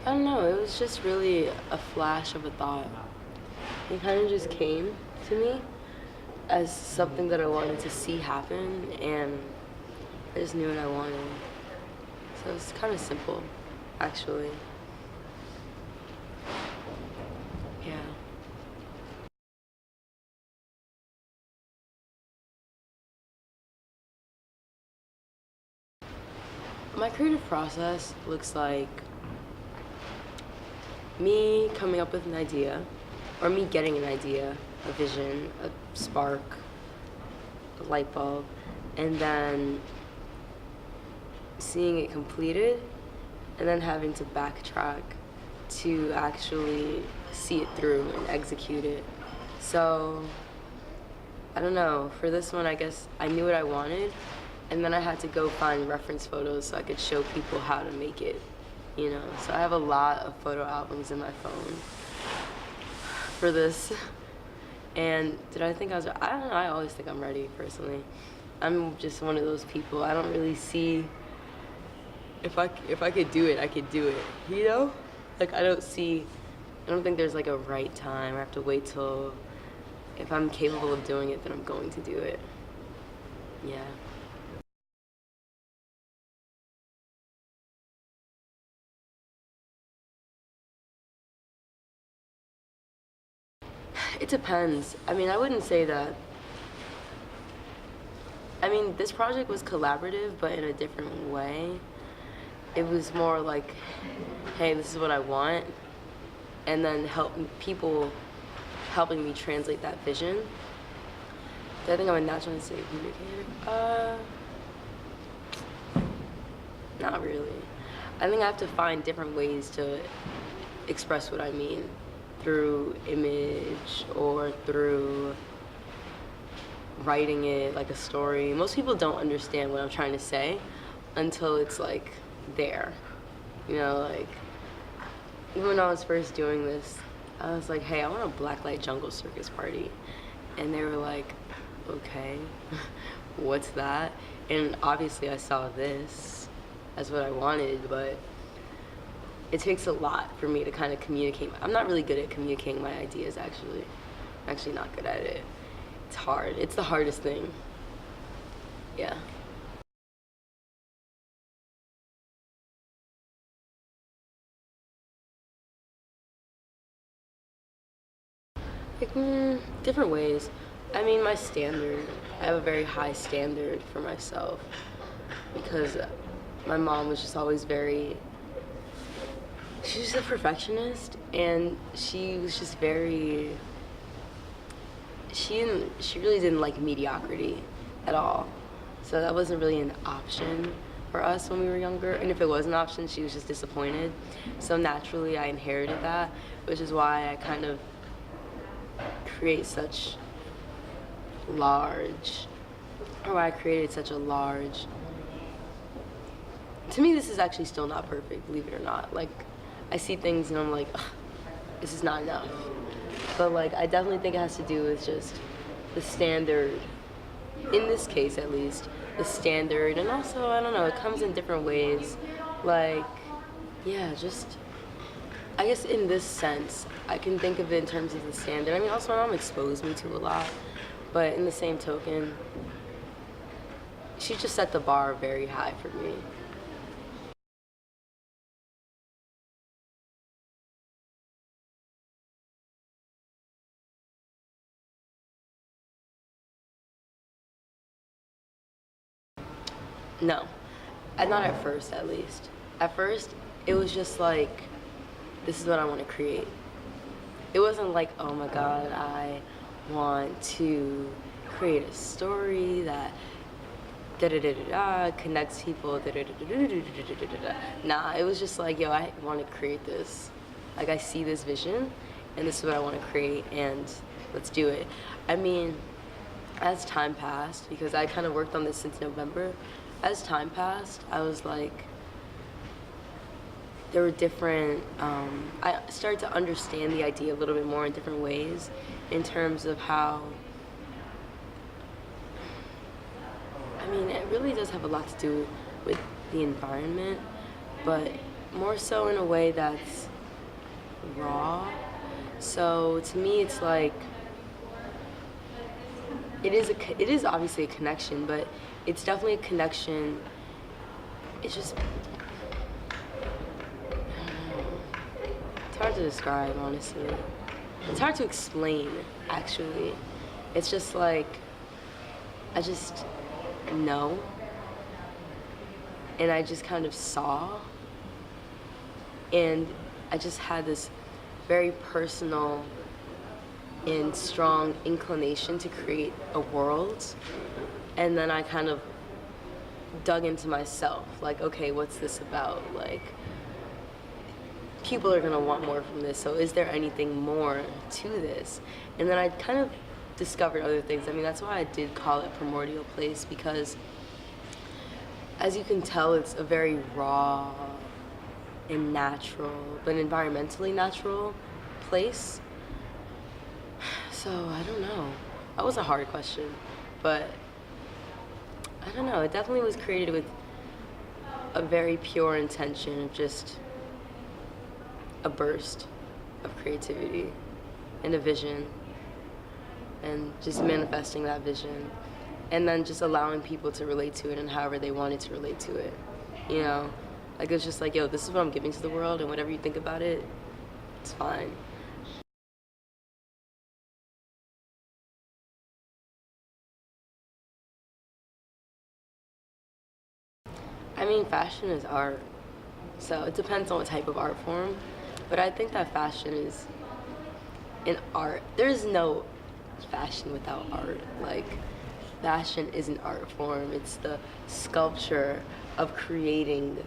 I don't know, it was just really a flash of a thought. It kind of just came to me as something that I wanted to see happen, and I just knew what I wanted. So it's kind of simple, actually. Yeah. My creative process looks like me coming up with an idea, or me getting an idea, a vision, a spark, a light bulb, and then seeing it completed, and then having to backtrack to actually see it through and execute it. So, I don't know, for this one, I guess I knew what I wanted, and then I had to go find reference photos so I could show people how to make it, you know? So I have a lot of photo albums in my phone for this. And did I think I was, I don't know, I always think I'm ready, personally. I'm just one of those people. I don't really see, if I could do it, I could do it, you know? Like, I don't think there's like a right time. I have to wait till, if I'm capable of doing it, then I'm going to do it. Yeah. It depends. I mean, I wouldn't say that. I mean, this project was collaborative, but in a different way. It was more like, hey, this is what I want, and then people helping me translate that vision. Do I think I'm a natural communicator? Not really. I think I have to find different ways to express what I mean through image or through writing it like a story. Most people don't understand what I'm trying to say until it's like there. You know, like even when I was first doing this, I was like, hey, I want a blacklight jungle circus party. And they were like, okay, what's that? And obviously I saw this as what I wanted, but it takes a lot for me to kind of communicate. I'm not really good at communicating my ideas, actually. I'm actually not good at it. It's hard. It's the hardest thing. Yeah. Like, different ways. I mean, my standard. I have a very high standard for myself because my mom was just always she's just a perfectionist, and she was just she really didn't like mediocrity at all. So that wasn't really an option for us when we were younger. And if it was an option, she was just disappointed. So naturally, I inherited that, which is why I kind of create such large, or why I created such a large. To me, this is actually still not perfect, believe it or not. Like, I see things and I'm like, ugh, this is not enough. But like, I definitely think it has to do with just the standard, in this case at least, the standard, and also, I don't know, it comes in different ways. Like, yeah, just, I guess in this sense, I can think of it in terms of the standard. I mean, also my mom exposed me to a lot, but in the same token, she just set the bar very high for me. No, not at first, at least. At first, it was just like, this is what I want to create. It wasn't like, oh my God, I want to create a story that da da da da da connects people. Da, da, da, da, da, da, da, da, da. Nah, it was just like, yo, I want to create this. Like, I see this vision, and this is what I want to create, and let's do it. I mean, as time passed, because I kind of worked on this since November, as time passed, I was like, there were different, I started to understand the idea a little bit more in different ways in terms of how, I mean, it really does have a lot to do with the environment, but more so in a way that's raw. So to me, it's like it is obviously a connection, but it's definitely a connection. It's just it's hard to describe, honestly. It's hard to explain, actually. It's just like I just know, and I just kind of saw, and I just had this very personal and strong inclination to create a world, and then I kind of dug into myself, like, okay, what's this about? Like, people are gonna want more from this, so is there anything more to this? And then I kind of discovered other things. I mean, that's why I did call it Primordial Place, because as you can tell, it's a very raw and natural, but environmentally natural place. So I don't know. That was a hard question, but I don't know. It definitely was created with a very pure intention of just a burst of creativity and a vision, and just manifesting that vision, and then just allowing people to relate to it and however they wanted to relate to it. You know, like it's just like, yo, this is what I'm giving to the world, and whatever you think about it, it's fine. I mean, fashion is art, so it depends on what type of art form, but I think that fashion is an art. There's no fashion without art. Like, fashion is an art form. It's the sculpture of creating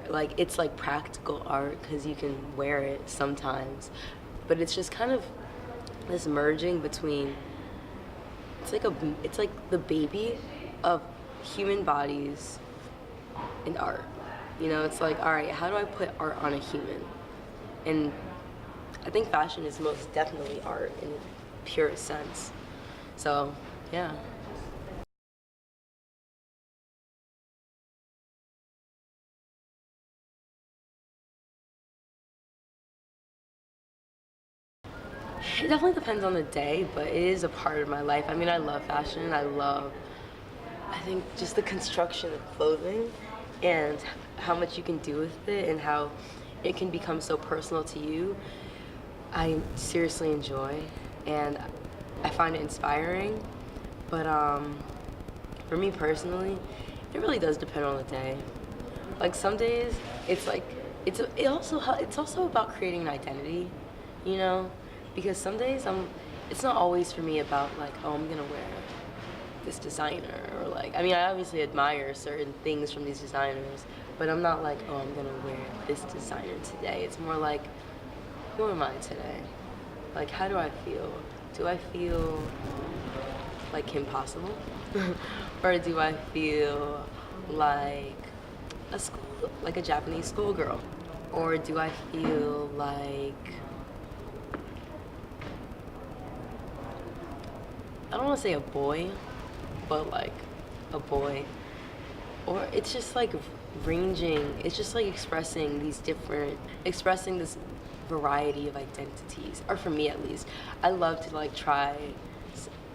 like, it's like practical art because you can wear it sometimes, but it's just kind of this merging between, it's like the baby of human bodies and art. You know, it's like, all right, how do I put art on a human? And I think fashion is most definitely art in the purest sense. So, yeah. It definitely depends on the day, but it is a part of my life. I mean, I love fashion. I think, just the construction of clothing and how much you can do with it and how it can become so personal to you. I seriously enjoy, and I find it inspiring. But for me personally, it really does depend on the day. Like, some days, it's like it's also about creating an identity, you know, because some days it's not always for me about like, oh, I'm gonna wear this designer, or like, I mean, I obviously admire certain things from these designers, but I'm not like, oh, I'm gonna wear this designer today. It's more like, who am I today? Like, how do I feel? Do I feel like Kim Possible? Or do I feel like like a Japanese schoolgirl? Or do I feel like, I don't want to say a boy, but like a boy? Or it's just like it's just like expressing this variety of identities, or for me at least. I love to like try.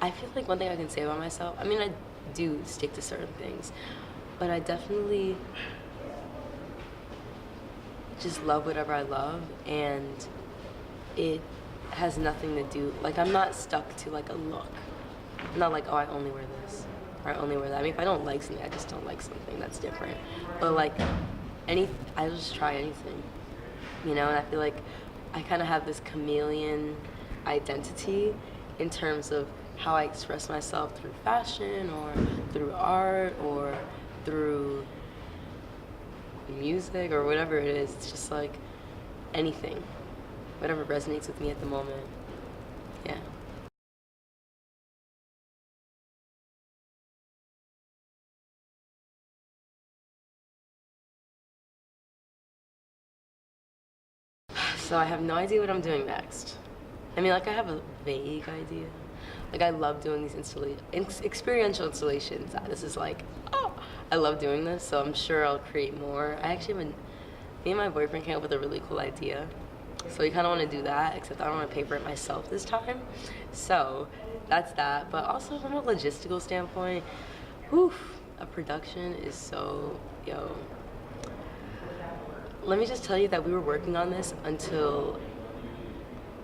I feel like one thing I can say about myself, I mean, I do stick to certain things, but I definitely just love whatever I love, and it has nothing to do, like, I'm not stuck to like a look. I'm not like, oh, I only wear this, or I only wear that. I mean, if I don't like something, I just don't like something. That's different. But like, I'll just try anything, you know. And I feel like I kind of have this chameleon identity in terms of how I express myself through fashion, or through art, or through music, or whatever it is. It's just like anything, whatever resonates with me at the moment. Yeah. So I have no idea what I'm doing next. I mean, like, I have a vague idea. Like, I love doing these experiential installations. This is like, oh, I love doing this, so I'm sure I'll create more. I actually haven't me and my boyfriend came up with a really cool idea. So we kind of want to do that, except I don't want to pay for it myself this time. So that's that. But also from a logistical standpoint, whew, a production is so, yo. Let me just tell you that we were working on this until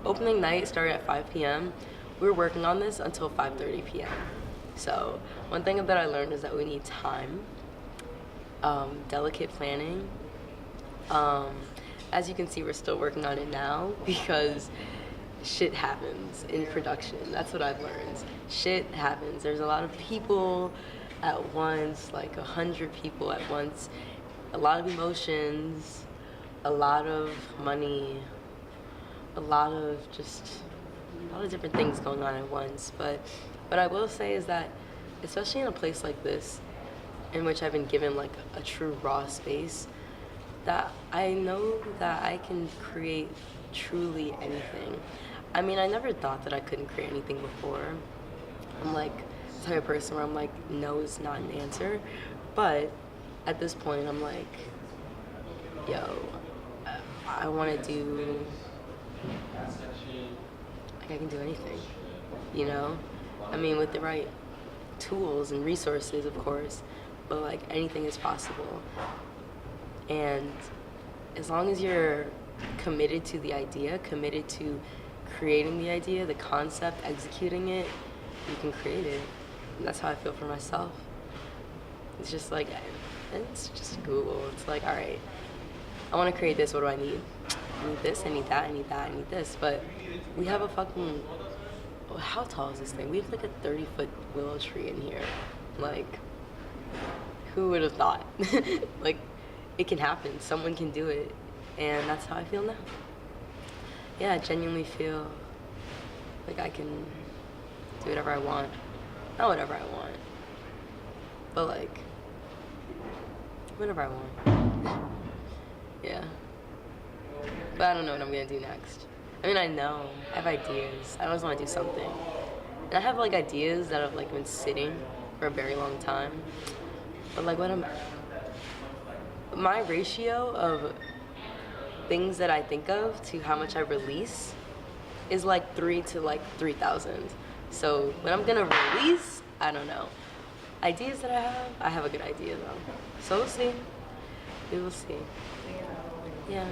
opening night started at 5 p.m. We were working on this until 5:30 p.m. So one thing that I learned is that we need time, delicate planning. As you can see, we're still working on it now because shit happens in production. That's what I've learned. Shit happens. There's a lot of people at once, like 100 people at once, a lot of emotions, a lot of money, a lot of different things going on at once. But what I will say is that, especially in a place like this, in which I've been given like a true raw space, that I know that I can create truly anything. I mean, I never thought that I couldn't create anything before. I'm like the type of person where I'm like, no is not an answer. But at this point, I'm like, yo, I want to do, like, I can do anything, you know? I mean, with the right tools and resources, of course, but like anything is possible. And as long as you're committed to the idea, committed to creating the idea, the concept, executing it, you can create it. And that's how I feel for myself. It's just like, it's just Google. It's like, all right, I want to create this. What do I need? I need this, I need that, I need that, I need this. But we have a fucking, how tall is this thing? We have like a 30-foot willow tree in here. Like, who would have thought? Like, it can happen. Someone can do it. And that's how I feel now. Yeah, I genuinely feel like I can do whatever I want. Not whatever I want, but like, whatever I want. Yeah. But I don't know what I'm gonna do next. I mean, I know, I have ideas. I always wanna do something. And I have like ideas that have like been sitting for a very long time. But like my ratio of things that I think of to how much I release is like 3 to like 3,000. So when I'm gonna release, I don't know. Ideas that I have a good idea though. So we'll see. We will see. Yeah.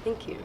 Thank you.